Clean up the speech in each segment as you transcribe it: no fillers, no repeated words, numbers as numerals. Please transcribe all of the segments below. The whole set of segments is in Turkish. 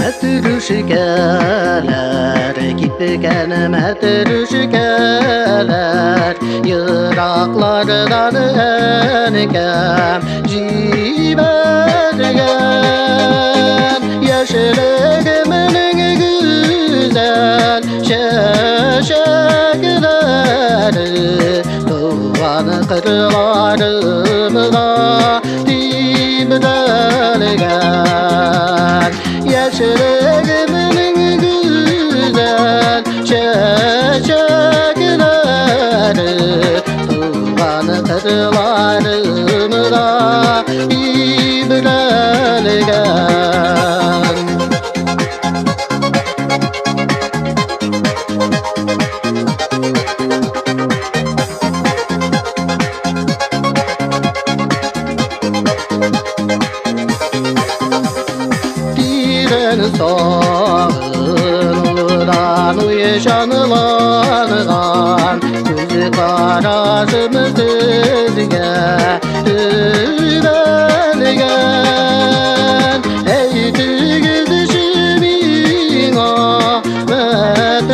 Matruşkalar, gitken matruşkalar, Yıraklardan enkam jibergen. Yaşlığımın güzel şaşakları, Doğan kırlarımda dibdelgen. Yaşlığımın güzel çiçekleri, Doğan kırlarımda dibdelgen. Sağından uyuşanılan Gözü karasımız düzge tübelgen. Ey tügüdüşümün ahmet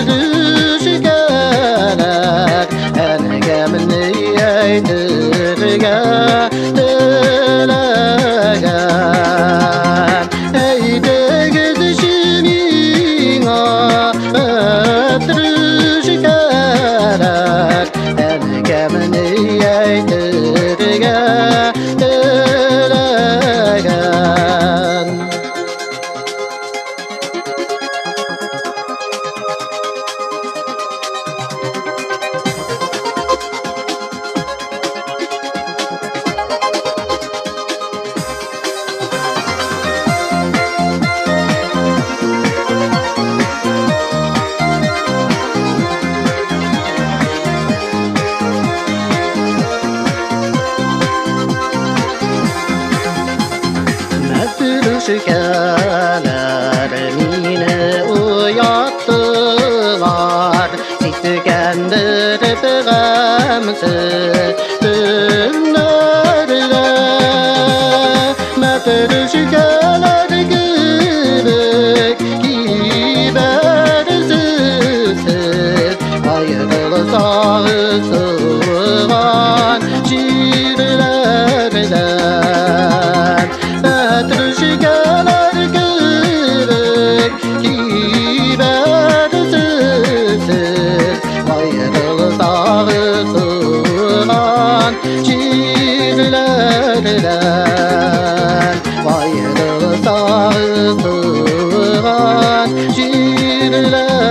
düşkeler, Engemini eydirge dilegen. Ey tügüdüşümün ahmet düşkeler, Engemini eydirge dilegen. Matruşkalar mine uyattılar, Sitkendirip gamsiz günlerde. Matruşkalar gibi kibersizsiz, Ayrılı sağı sığan şiirlerden. Matruşkalar gibi kibersizsiz, Ayrılı sağı sığan şiirlerden. Ayrılı sağı sığan şiirlerden.